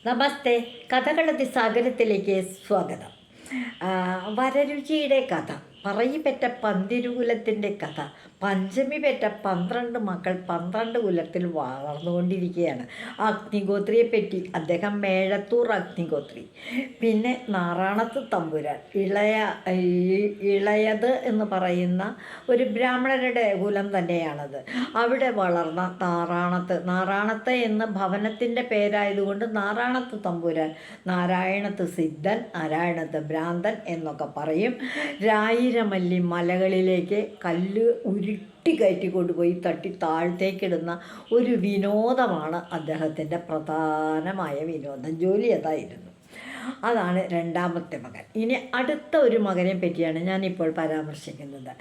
നമസ്തേ. കഥകളതി സാഗരത്തിലേക്ക് സ്വാഗതം. വരരുചിയുടെ കഥ, പറയിപ്പെറ്റ പന്തിരുകുലത്തിൻ്റെ കഥ. പഞ്ചമി പെറ്റ 12 മക്കൾ 12 കുലത്തിൽ വളർന്നുകൊണ്ടിരിക്കുകയാണ്. അഗ്നിഗോത്രിയെപ്പറ്റി, അദ്ദേഹം മേഴത്തൂർ അഗ്നിഗോത്രി. പിന്നെ നാറാണത്ത് തമ്പുരാൻ, ഇളയത് എന്ന് പറയുന്ന ഒരു ബ്രാഹ്മണരുടെ കുലം തന്നെയാണത്. അവിടെ വളർന്ന നാറാണത്ത് എന്ന ഭവനത്തിൻ്റെ പേരായതുകൊണ്ട് നാറാണത്ത് തമ്പുരാൻ, നാരായണത്ത് സിദ്ധൻ, നാരായണത്ത് ഭ്രാന്തൻ എന്നൊക്കെ പറയും. രായിരമല്ലി മലകളിലേക്ക് കല്ല് കയറ്റി കൊണ്ടുപോയി തട്ടി താഴത്തേക്കിടുന്ന ഒരു വിനോദമാണ് അദ്ദേഹത്തിൻ്റെ പ്രധാനമായ വിനോദം. ജോലി അതായിരുന്നു. അതാണ് രണ്ടാമത്തെ മകൻ. ഇനി അടുത്ത ഒരു മകനെ പറ്റിയാണ് ഞാനിപ്പോൾ പരാമർശിക്കുന്നത്.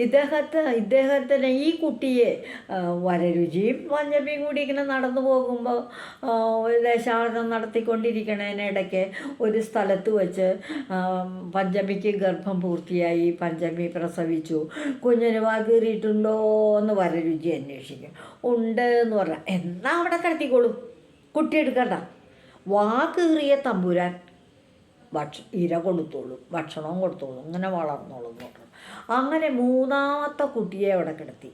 ഇദ്ദേഹത്തിന് ഈ കുട്ടിയെ വരരുചിയും പഞ്ചമിയും കൂടി ഇങ്ങനെ നടന്നു പോകുമ്പോൾ ദേശാടനം നടത്തിക്കൊണ്ടിരിക്കണതിനിടയ്ക്ക് ഒരു സ്ഥലത്ത് വെച്ച് പഞ്ചമിക്ക് ഗർഭം പൂർത്തിയായി. പഞ്ചമി പ്രസവിച്ചു. കുഞ്ഞിന് വാകീറിയിട്ടുണ്ടോ എന്ന് വരരുചി അന്വേഷിക്കും. ഉണ്ട് എന്ന് പറഞ്ഞാൽ എന്നാ അവിടെ കിടത്തിക്കോളും, കുട്ടിയെടുക്കണ്ട. വാകീറിയ തമ്പുരാൻ ഇര കൊടുത്തോളും, ഭക്ഷണവും കൊടുത്തോളും, ഇങ്ങനെ വളർന്നോളും എന്ന് പറഞ്ഞു. അങ്ങനെ മൂന്നാമത്തെ കുട്ടിയെ അവിടെ കിടത്തി.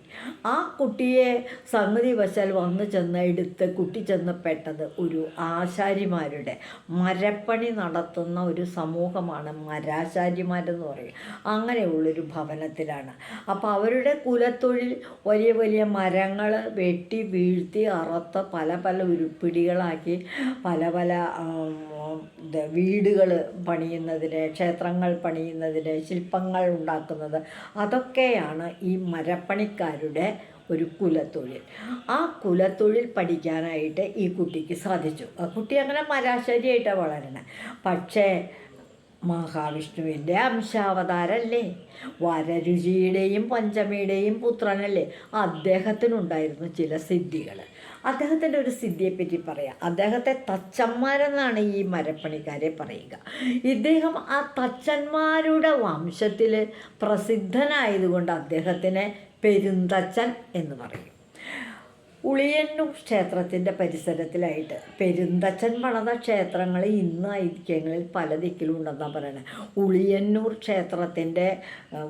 ആ കുട്ടിയെ സംഗതി വശാൽ വന്ന് ചെന്ന് എടുത്ത് കുട്ടി ചെന്ന് പെട്ടത് ഒരു ആശാരിമാരുടെ, മരപ്പണി നടത്തുന്ന ഒരു സമൂഹമാണ് മരാശാരിമാരെന്ന് പറയും. അങ്ങനെയുള്ളൊരു ഭവനത്തിലാണ്. അപ്പോൾ അവരുടെ കുലത്തൊഴിൽ വലിയ വലിയ മരങ്ങൾ വെട്ടി വീഴ്ത്തി അറുത്ത് പല പല ഉരുപ്പിടികളാക്കി പല പല വീടുകൾ പണിയുന്നതിന്, ക്ഷേത്രങ്ങൾ പണിയുന്നതിന്, ശില്പങ്ങൾ ഉണ്ടാക്കുന്നത്, അതൊക്കെയാണ് ഈ മരപ്പണിക്കാരുടെ ഒരു കുലത്തൊഴിൽ. ആ കുലത്തൊഴിൽ പഠിക്കാനായിട്ട് ഈ കുട്ടിക്ക് സാധിച്ചു. ആ കുട്ടി അങ്ങനെ മരാശാരിയായിട്ടാണ് വളരണേ. പക്ഷേ മഹാവിഷ്ണുവിൻ്റെ അംശാവതാരല്ലേ, വരരുചിയുടെയും പഞ്ചമിയുടെയും പുത്രനല്ലേ. അദ്ദേഹത്തിനുണ്ടായിരുന്നു ചില സിദ്ധികൾ. അദ്ദേഹത്തിൻ്റെ ഒരു സിദ്ധിയെപ്പറ്റി പറയാം. അദ്ദേഹത്തെ തച്ചന്മാരെന്നാണ് ഈ മരപ്പണിക്കാരെ പറയുക. ഇദ്ദേഹം ആ തച്ചന്മാരുടെ വംശത്തിൽ പ്രസിദ്ധനായതുകൊണ്ട് അദ്ദേഹത്തിനെ പെരുന്തച്ചൻ എന്ന് പറയും. ഉളിയന്നൂർ ക്ഷേത്രത്തിൻ്റെ പരിസരത്തിലായിട്ട് പെരുന്തച്ചൻ പണിത ക്ഷേത്രങ്ങൾ ഇന്ന് ഐതിഹ്യങ്ങളിൽ പല ദിക്കിലും ഉണ്ടെന്നാണ് പറയുന്നത്. ഉളിയന്നൂർ ക്ഷേത്രത്തിൻ്റെ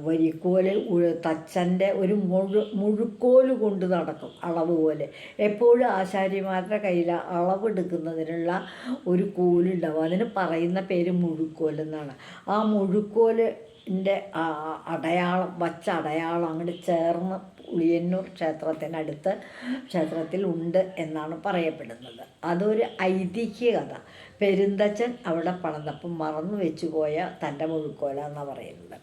വരിക്കോല് തച്ചൻ്റെ ഒരു മുഴുക്കോല് കൊണ്ട് നടക്കും, അളവ് പോലെ. എപ്പോഴും ആശാരിമാരുടെ കയ്യിൽ അളവെടുക്കുന്നതിനുള്ള ഒരു കോലുണ്ടാവും. അതിന് പറയുന്ന പേര് മുഴുക്കോലെന്നാണ്. ആ മുഴുക്കോലിൻ്റെ അടയാളം വച്ച അടയാളം അങ്ങോട്ട് ചേർന്ന് ഉളിയന്നൂർ ക്ഷേത്രത്തിൽ ഉണ്ട് എന്നാണ് പറയപ്പെടുന്നത്. അതൊരു ഐതിഹ്യ കഥ. പെരുന്തച്ചൻ അവിടെ പണിതപ്പം മറന്നു വെച്ചു പോയ തൻ്റെ മുഴുക്കോല എന്നാണ് പറയുന്നത്.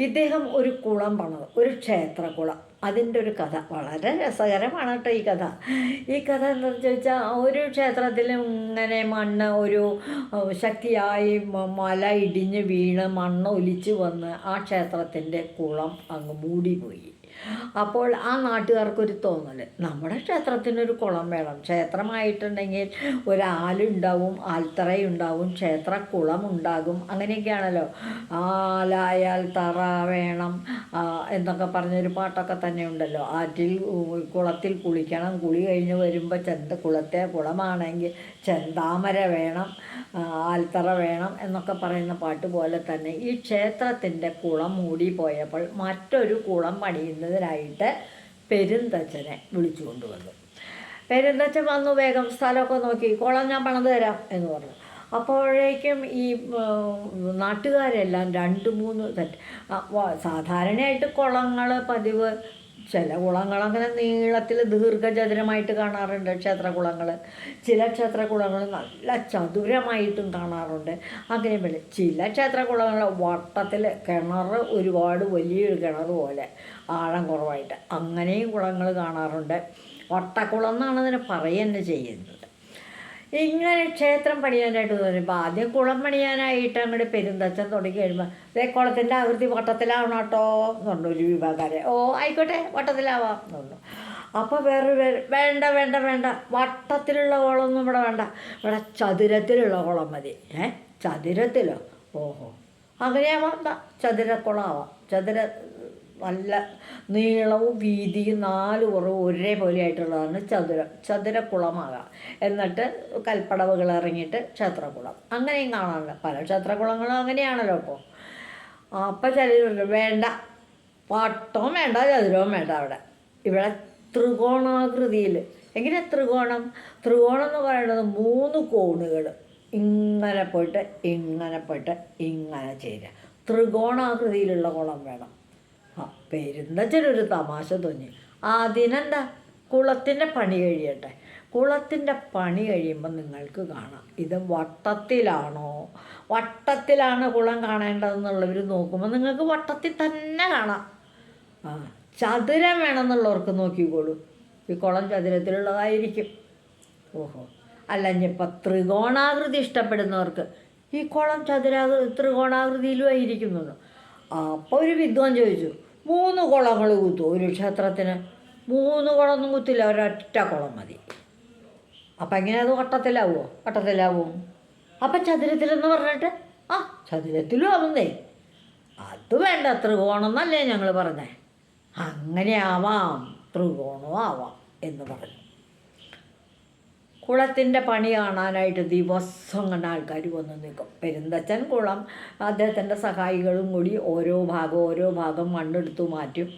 ഇദ്ദേഹം ഒരു കുളം പണിത്, ഒരു ക്ഷേത്രക്കുളം. അതിൻ്റെ ഒരു കഥ വളരെ രസകരമാണ് കേട്ടോ ഈ കഥ എന്താണെന്ന് ചോദിച്ചാൽ, ഒരു ക്ഷേത്രത്തിൽ ഇങ്ങനെ മണ്ണ് ഒരു ശക്തിയായി മല ഇടിഞ്ഞ് വീണ് മണ്ണ് ഒലിച്ച് വന്ന് ആ ക്ഷേത്രത്തിൻ്റെ കുളം അങ്ങ് മൂടിപ്പോയി. അപ്പോൾ ആ നാട്ടുകാർക്കൊരു തോന്നൽ, നമ്മുടെ ക്ഷേത്രത്തിനൊരു കുളം വേണം. ക്ഷേത്രമായിട്ടുണ്ടെങ്കിൽ ഒരാലുണ്ടാവും, ആൽത്തറയുണ്ടാവും, ക്ഷേത്രക്കുളം ഉണ്ടാകും. അങ്ങനെയൊക്കെയാണല്ലോ. ആലായാൽ തറ വേണം എന്നൊക്കെ പറഞ്ഞൊരു പാട്ടൊക്കെ തന്നെ ഉണ്ടല്ലോ. കുളത്തിൽ കുളിക്കണം, കുളി കഴിഞ്ഞ് വരുമ്പോൾ കുളമാണെങ്കിൽ ചെന്താമര വേണം, ആൽത്തറ വേണം എന്നൊക്കെ പറയുന്ന പാട്ട് പോലെ തന്നെ ഈ ക്ഷേത്രത്തിൻ്റെ കുളം മൂടിപ്പോയപ്പോൾ മറ്റൊരു കുളം പണിയുന്നതിനായിട്ട് പെരുന്തച്ചനെ വിളിച്ചു കൊണ്ടുവന്നു. പെരുന്തച്ചൻ വന്നു, വേഗം സ്ഥലമൊക്കെ നോക്കി, കുളം ഞാൻ പണിത് തരാം എന്ന് പറഞ്ഞു. അപ്പോഴേക്കും ഈ നാട്ടുകാരെല്ലാം 2-3 സാധാരണയായിട്ട് കുളങ്ങൾ പതിവ് ചില കുളങ്ങളങ്ങനെ നീളത്തിൽ ദീർഘചതുരമായിട്ട് കാണാറുണ്ട് ക്ഷേത്രകുളങ്ങൾ. ചില ക്ഷേത്രകുളങ്ങൾ നല്ല ചതുരമായിട്ടും കാണാറുണ്ട്. അങ്ങനെ ചില ക്ഷേത്രകുളങ്ങൾ വട്ടത്തിൽ കിണർ, ഒരുപാട് വലിയൊരു കിണർ പോലെ ആഴം കുറവായിട്ട് അങ്ങനെയും കുളങ്ങൾ കാണാറുണ്ട്. വട്ടക്കുളം എന്നാണ് അതിനെ പറയുക ചെയ്യുന്നത്. ഇങ്ങനെ ക്ഷേത്രം പണിയാനായിട്ട് തോന്നിയപ്പോൾ ആദ്യം കുളം പണിയാനായിട്ട് അങ്ങോട്ട് പെരുന്തച്ചൻ തുടങ്ങി കഴിയുമ്പോൾ അതേ കുളത്തിൻ്റെ ആകൃതി വട്ടത്തിലാവണം കേട്ടോ എന്ന് പറഞ്ഞു ഒരു വിഭാഗക്കാരെ. ആയിക്കോട്ടെ, വട്ടത്തിലാവാം എന്ന് പറഞ്ഞു. അപ്പോൾ വേണ്ട വട്ടത്തിലുള്ള കുളമൊന്നും ഇവിടെ വേണ്ട, ഇവിടെ ചതുരത്തിലുള്ള കുളം മതി. ചതുരത്തിലോ? അങ്ങനെയാവാം, ചതുരക്കുളം ആവാം, നല്ല നീളവും വീതിയും 4 പുറവും ഒരേപോലെ ആയിട്ടുള്ളതാണ് ചതുരക്കുളമാകാം. എന്നിട്ട് കൽപ്പടവുകൾ ഇറങ്ങിയിട്ട് ക്ഷേത്രക്കുളം അങ്ങനെയും കാണാറുണ്ട്. പല ക്ഷേത്രക്കുളങ്ങളും അങ്ങനെയാണല്ലോ ഇപ്പോൾ. അപ്പം ചിലരുണ്ട് വേണ്ട, വട്ടവും വേണ്ട ചതുരവും വേണ്ട. ഇവിടെ ത്രികോണാകൃതിയിൽ. എങ്ങനെ ത്രികോണം എന്ന് പറയുന്നത് 3 കോണുകൾ ഇങ്ങനെ പോയിട്ട് ഇങ്ങനെ ചേരുക. ത്രികോണാകൃതിയിലുള്ള കുളം വേണം. പെരുന്തച്ഛനൊരു തമാശ തോന്നി. അതിനെന്താ, കുളത്തിൻ്റെ പണി കഴിയട്ടെ. കുളത്തിൻ്റെ പണി കഴിയുമ്പോൾ നിങ്ങൾക്ക് കാണാം ഇത് വട്ടത്തിലാണ് കുളം കാണേണ്ടതെന്നുള്ളവർ നോക്കുമ്പോൾ നിങ്ങൾക്ക് വട്ടത്തിൽ തന്നെ കാണാം. ചതുരം വേണമെന്നുള്ളവർക്ക് നോക്കിക്കോളൂ, ഈ കുളം ചതുരത്തിലുള്ളതായിരിക്കും. അല്ല ഇനിയിപ്പോൾ ത്രികോണാകൃതി ഇഷ്ടപ്പെടുന്നവർക്ക് ഈ കുളം ത്രികോണാകൃതിയിലും ആയിരിക്കുന്നുള്ളൂ. അപ്പോൾ ഒരു വിദ്വാൻ ചോദിച്ചു, 3 കുളങ്ങൾ കുത്തും ഒരു ക്ഷേത്രത്തിന്? 3 കുളമൊന്നും കുത്തില്ല, ഒരൊറ്റ കുളം മതി. അപ്പം എങ്ങനെ അത് വട്ടത്തിലാവും? അപ്പം ചതുരത്തിലെന്ന് പറഞ്ഞിട്ട് ചതുരത്തിലും ആവുന്നേ. അത് വേണ്ട, ത്രികോണം എന്നല്ലേ ഞങ്ങൾ പറഞ്ഞേ. അങ്ങനെ ആവാം, ത്രികോണവും ആവാം എന്ന് പറഞ്ഞു. കുളത്തിൻ്റെ പണി കാണാനായിട്ട് ദിവസം കണ്ട ആൾക്കാർ വന്ന് നിൽക്കും. പെരുന്തച്ഛൻ കുളം അദ്ദേഹത്തിൻ്റെ സഹായികളും കൂടി ഓരോ ഭാഗം മണ്ണെടുത്തു മാറ്റും.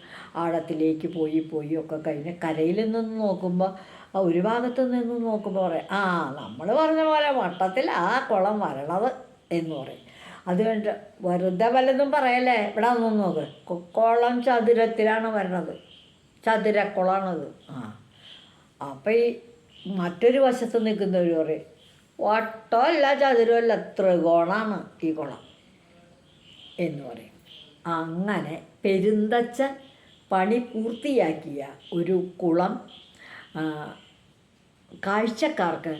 ആഴത്തിലേക്ക് പോയി ഒക്കെ കഴിഞ്ഞ് കരയിൽ നിന്ന് നോക്കുമ്പോൾ ഒരു ഭാഗത്ത് നിന്ന് നോക്കുമ്പോൾ പറയും, നമ്മൾ പറഞ്ഞ പോലെ വട്ടത്തിൽ ആ കുളം വരണത് എന്ന് പറയും. അതുകൊണ്ട് വെറുതെ വല്ലതും പറയല്ലേ. ഇവിടെ ഒന്ന് നോക്ക്, കുളം ചതുരത്തിലാണ് വരണത്, ചതുരക്കുളമാണത്. അപ്പം ഈ മറ്റൊരു വശത്ത് നിൽക്കുന്നവർ പറയും, വട്ടമല്ല ചതുരമല്ല ത്രികോണമാണ് ഈ കുളം എന്ന് പറയും. അങ്ങനെ പെരുന്തച്ഛൻ പണി പൂർത്തിയാക്കിയ ഒരു കുളം കാഴ്ചക്കാർക്ക്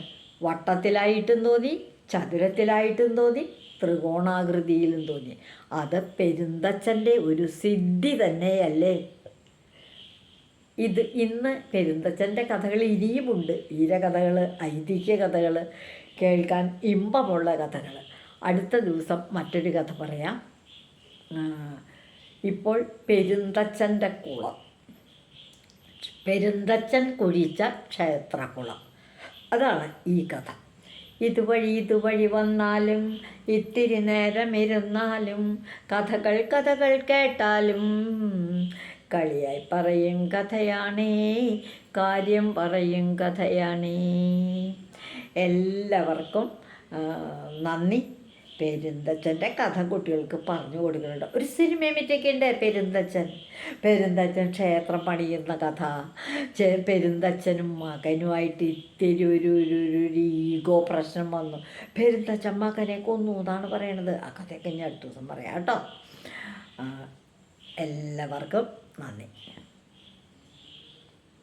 വട്ടത്തിലായിട്ടും തോന്നി, ചതുരത്തിലായിട്ടും തോന്നി, ത്രികോണാകൃതിയിലും തോന്നി. അത് പെരുന്തച്ഛൻ്റെ ഒരു സിദ്ധി തന്നെയല്ലേ. ഇന്ന് പെരുന്തച്ഛൻ്റെ കഥകൾ ഇനിയുമുണ്ട്. വീരകഥകൾ, ഐതിഹ്യ കഥകൾ, കേൾക്കാൻ ഇമ്പമുള്ള കഥകൾ. അടുത്ത ദിവസം മറ്റൊരു കഥ പറയാം. ഇപ്പോൾ പെരുന്തച്ഛൻ്റെ കുളം, പെരുന്തച്ഛൻ കുഴിച്ച ക്ഷേത്രക്കുളം, അതാണ് ഈ കഥ. ഇതുവഴി വന്നാലും ഇത്തിരി നേരം ഇരുന്നാലും കഥകൾ കേട്ടാലും കളിയായി പറയും കഥയാണേ, കാര്യം പറയും കഥയാണേ. എല്ലാവർക്കും നന്ദി. പെരുന്തച്ഛൻ്റെ കഥ കുട്ടികൾക്ക് പറഞ്ഞു കൊടുക്കുന്നുണ്ട്. ഒരു സിനിമയൊക്കെ ഉണ്ട് പെരുന്തച്ഛൻ ക്ഷേത്രം പണിയുന്ന കഥ. പെരുന്തച്ഛനും മകനുമായിട്ട് ഇത്തിരി ഒരു ഈഗോ പ്രശ്നം വന്നു. പെരുന്തച്ഛൻ മകനെ കൊന്നു എന്നാണ് പറയണത്. ആ കഥയൊക്കെ ഞാൻ അടുത്ത ദിവസം പറയാം കേട്ടോ. എല്ലാവർക്കും നന്ദി.